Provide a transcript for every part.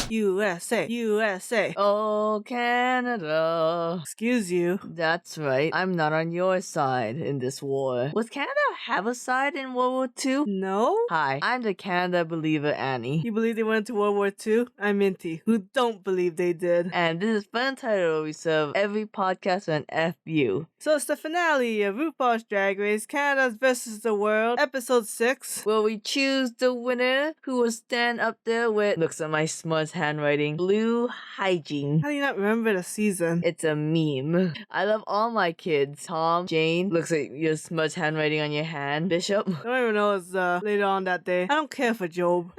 USA, USA. Oh, Canada. Excuse you. That's right. I'm not on your side in this war. Was Canada have a side in World War II? No? Hi, I'm the Canada believer Annie. You believe they went into World War II? I'm Minty, who don't believe they did. And this is FunUntitled, where we serve every podcast an FU. So it's the finale of RuPaul's Drag Race, Canada's versus the World, episode 6. Where we choose the winner, who will stand up there with, looks at my smudge handwriting, Blue Hygiene. How do you not remember the season? It's a meme. I love all my kids. Tom, Jane, looks at your smudge handwriting on your hand. Bishop. I don't even know it's later on that day. I don't care for Job.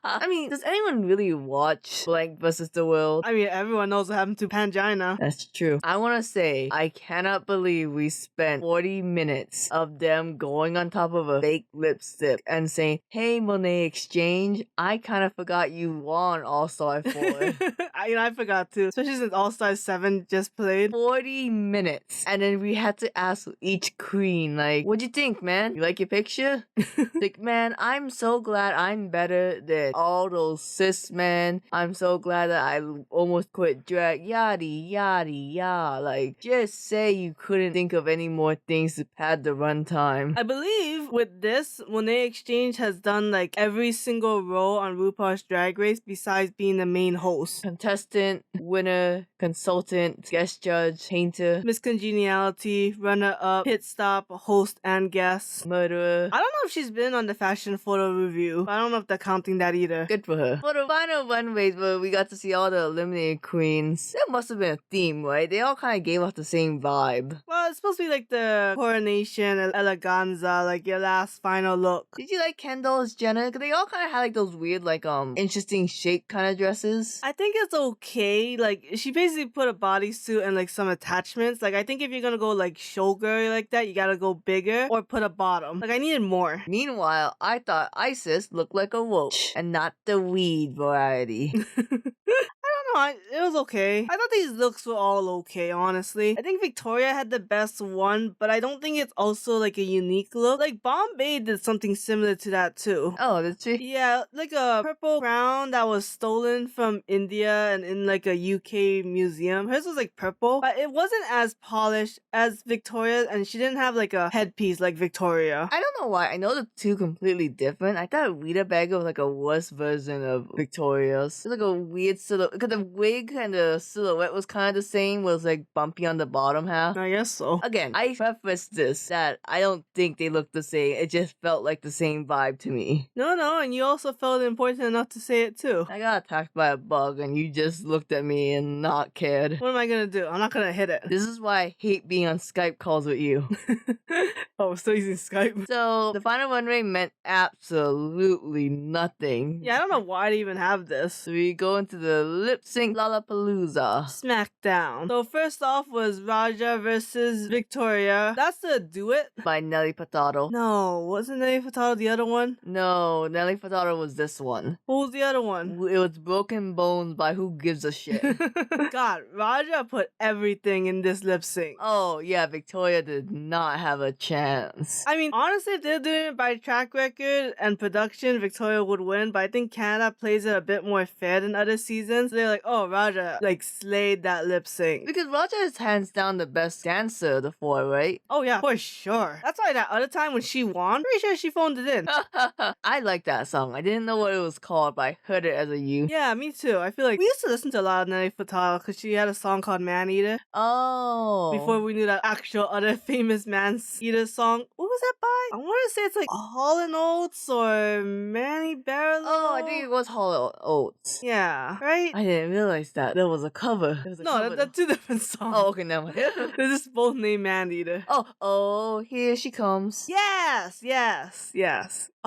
I mean, does anyone really watch Blank versus the World? I mean, everyone knows what happened to Pangina. That's true. I want to say, I cannot believe we spent 40 minutes of them going on top of a fake lipstick and saying, "Hey, Monet Exchange, I kind of forgot you won All-Star 4. I forgot too. Especially since All-Star 7 just played. 40 minutes. And then we had to ask each queen, like, what'd you think, man? You like your picture? Like, man, I'm so glad I'm better than all those cis men. I'm so glad that I almost quit drag. Yada, yada, yada. Like, just say you couldn't think of any more things to pad the runtime. I believe with this, Monet Exchange has done like every single role on RuPaul's Drag Race besides being the main host. Contestant, winner, consultant, guest judge, painter, Miss Congeniality, runner-up, pit stop, host, and guest. murderer. I don't know if she's been on the fashion photo review, but I don't know if they're counting that either. Good for her. For the final runways where we got to see all the eliminated queens, there must have been a theme, right? They all kind of gave off the same vibe. Well, it's supposed to be like the Coronation and eleganza, like your last final look. Did you like Kendall's Jenner? Cause they all kind of had like those weird, like interesting shape kind of dresses. I think it's okay. Like, she basically put a bodysuit and like some attachments. Like, I think if you're gonna go like showgirl like that, you gotta go bigger or put a bottom. Like, I needed more. Meanwhile, I thought Isis looked like a roach and not the weed variety. I don't know, it was okay. I thought these looks were all okay, honestly. I think Victoria had the best one, but I don't think it's also like a unique look. Like, Bombay did something similar to that too. Oh, did she? Yeah, like a purple crown that was stolen from India and in like a UK museum. Hers was like purple, but it wasn't as polished as Victoria's, and she didn't have like a headpiece like Victoria. I don't know why. I know the two completely different. I thought Rita Baga was like a worse version of Victoria's. It's like a weird silhouette. Because the wig and the silhouette was kind of the same. Was like bumpy on the bottom half. I guess so. Again, I preface this that I don't think they look the same. It just felt like the same vibe to me. No, and you also felt it important enough to say it too. I got attacked by a bug and you just looked at me and not cared. What am I gonna do? I'm not gonna hit it. This is why I hate being on Skype calls with you. Oh, we're still using Skype. So, the final runway meant absolutely nothing. Yeah, I don't know why they even have this. So we go into the lip sync Lollapalooza. SmackDown. So first off was Raja versus Victoria. That's the Do It. By Nelly Furtado. No, wasn't Nelly Furtado the other one? No, Nelly Furtado was this one. Who was the other one? It was Broken Bones by Who Gives a Shit. God, Raja put everything in this lip sync. Oh, yeah, Victoria did not have a chance. I mean, honestly, if they're doing it by track record and production, Victoria would win, but I think Canada plays it a bit more fair than other seasons. They're like, oh, Raja, like, slayed that lip sync. Because Raja is hands down the best dancer of the four, right? Oh, yeah, for sure. That's why that other time when she won, pretty sure she phoned it in. I like that song. I didn't know what it was called, but I heard it as a youth. Yeah, me too. I feel like we used to listen to a lot of Nelly Furtado because she had a song called Man Eater. Oh. Before we knew that actual other famous Man Eater song. What was that by? I want to say it's like Hall & Oates or Manny Barlow. Oh, I think it was Hall & Oates. Yeah, right? I didn't realize that. There was a cover. No, they're two different songs. Oh, okay, never mind. They're just both named Man Eater. Oh, here she comes. Yes.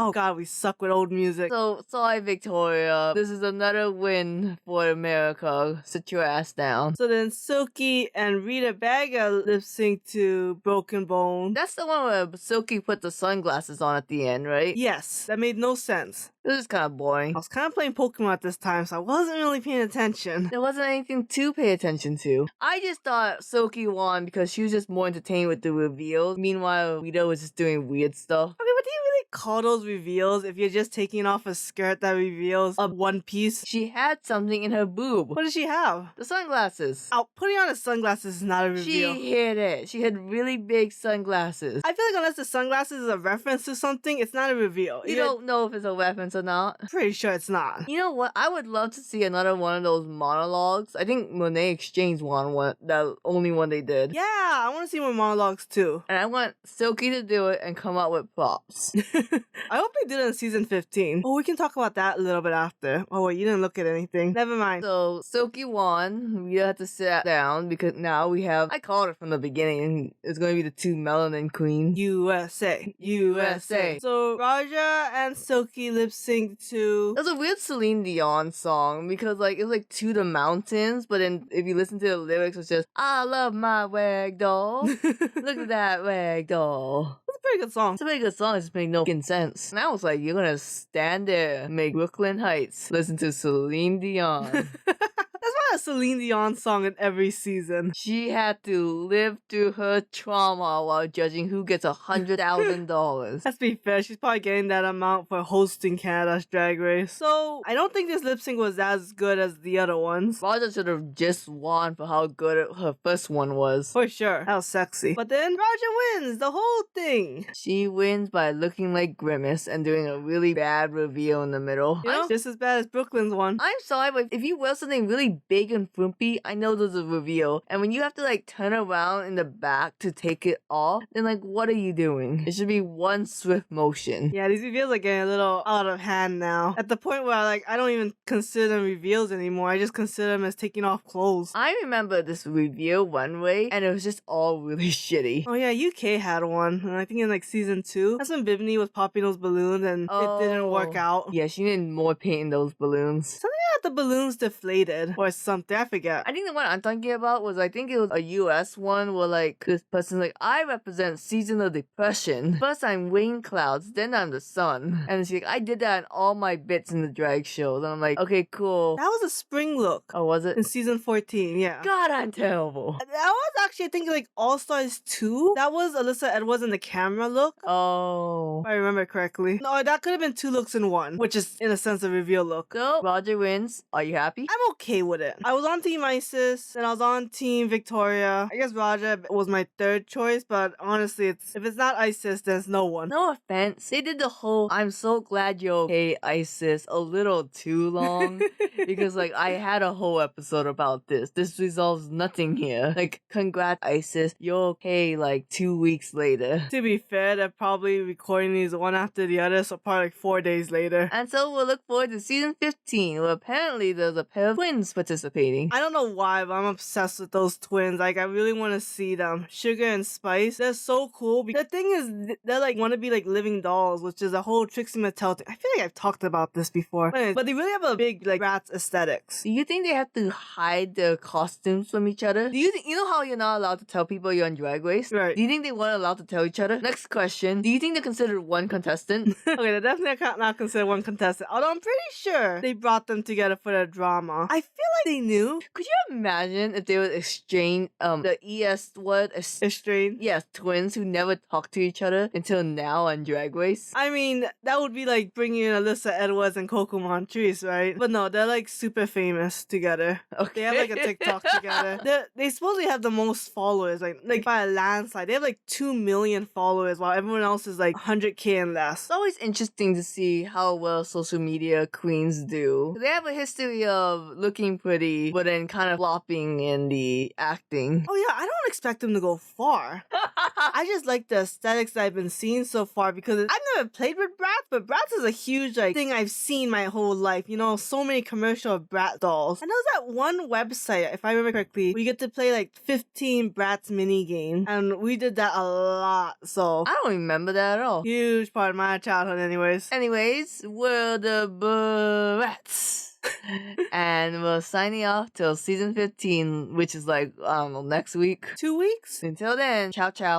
Oh god, we suck with old music. So, sorry, Victoria. This is another win for America. Sit your ass down. So then Silky and Rita Baga lip sync to Broken Bone. That's the one where Silky put the sunglasses on at the end, right? Yes, that made no sense. It was kind of boring. I was kind of playing Pokemon at this time, so I wasn't really paying attention. There wasn't anything to pay attention to. I just thought Silky won because she was just more entertained with the reveals. Meanwhile, Rita was just doing weird stuff. Okay, but do you really call those reveals if you're just taking off a skirt that reveals a one piece? She had something in her boob. What did she have? The sunglasses. Oh, putting on the sunglasses is not a reveal. She hid it. She had really big sunglasses. I feel like unless the sunglasses is a reference to something, it's not a reveal. You don't know if it's a reference or not. Pretty sure it's not. You know what? I would love to see another one of those monologues. I think Monet Exchange one, the only one they did. Yeah, I want to see more monologues too. And I want Silky to do it and come up with props. I hope they did it in season 15. Oh, we can talk about that a little bit after. Oh wait, you didn't look at anything. Never mind. So Silky won. We had to sit down because now we have, I called it from the beginning, it's going to be the two melanin queens. USA. USA. So Raja and Silky lip sync to... It was a weird Celine Dion song because like it was like To the Mountains, but then if you listen to the lyrics, it's just I love my rag doll. Look at that rag doll. It's a pretty good song. It's a pretty good song. It just made no fucking sense. And I was like, you're gonna stand there, make Brooklyn Heights listen to Celine Dion. That's why a Celine Dion song in every season. She had to live through her trauma while judging who gets $100,000. Let's be fair, she's probably getting that amount for hosting Canada's Drag Race. So, I don't think this lip sync was as good as the other ones. Raja should have just won for how good her first one was. For sure. That was sexy. But then, Raja wins the whole thing. She wins by looking like Grimace and doing a really bad reveal in the middle. You know, just as bad as Brooklyn's one. I'm sorry, but if you wear something really big and frumpy, I know there's a reveal. And when you have to like turn around in the back to take it off, then like what are you doing? It should be one swift motion. Yeah, these reveals are getting a little out of hand now. At the point where like I don't even consider them reveals anymore. I just consider them as taking off clothes. I remember this reveal one way and it was just all really shitty. Oh yeah, UK had one. And I think in like season 2. That's when Bimini was popping those balloons and it didn't work out. Yeah, she needed more paint in those balloons. Something like the balloons deflated or something. I forget. I think the one I'm talking about was, I think it was a US one where like this person's like, I represent seasonal depression. First I'm rain clouds, then I'm the sun. And she's like, I did that in all my bits in the drag shows. And I'm like, okay, cool. That was a spring look. Oh, was it? In season 14, yeah. God, I'm terrible. That was actually, I think, like All Stars 2. That was Alyssa Edwards in the camera look. Oh. If I remember correctly. No, that could have been 2 looks in one, which is, in a sense, a reveal look. So, Roger wins. Are you happy? I'm okay with it. I was on Team Isis, and I was on Team Victoria. I guess Raja was my third choice, but honestly, if it's not Isis, there's no one. No offense. They did the whole, I'm so glad you're okay, Isis, a little too long. Because, like, I had a whole episode about this. This resolves nothing here. Like, congrats, Isis. You're okay, like, 2 weeks later. To be fair, they're probably recording these one after the other, so probably like 4 days later. And so we'll look forward to season 15, where apparently there's a pair of twins participating. I don't know why, but I'm obsessed with those twins. Like, I really want to see them. Sugar and Spice, they're so cool. The thing is, they're like, want to be like living dolls, which is a whole Trixie Mattel thing. I feel like I've talked about this before. But they really have a big, like, Bratz aesthetics. Do you think they have to hide their costumes from each other? Do you think, you know how you're not allowed to tell people you're on Drag Race? Right. Do you think they weren't allowed to tell each other? Next question. Do you think they're considered one contestant? Okay, they're definitely not considered one contestant. Although I'm pretty sure they brought them together for their drama. I feel like they knew. Could you imagine if they would exchange the ES word? Estranged? Yes, twins who never talked to each other until now on Drag Race. I mean, that would be like bringing in Alyssa Edwards and Coco Montrese, right? But no, they're like super famous together. Okay. They have like a TikTok together. They supposedly have the most followers, like by a landslide. They have like 2 million followers while everyone else is like 100K and less. It's always interesting to see how well social media queens do. They have a history of looking pretty, but then kind of flopping in the acting. Oh yeah, I don't expect them to go far. I just like the aesthetics that I've been seeing so far because I've never played with Bratz, but Bratz is a huge like thing I've seen my whole life. You know, so many commercial Bratz dolls. And there's that one website, if I remember correctly, where you get to play like 15 Bratz mini games, and we did that a lot. So I don't remember that at all. huge part of my childhood, anyways. Anyways, we're the Bratz. And we're signing off till season 15, which is like, I don't know, next week. 2 weeks? Until then, ciao ciao.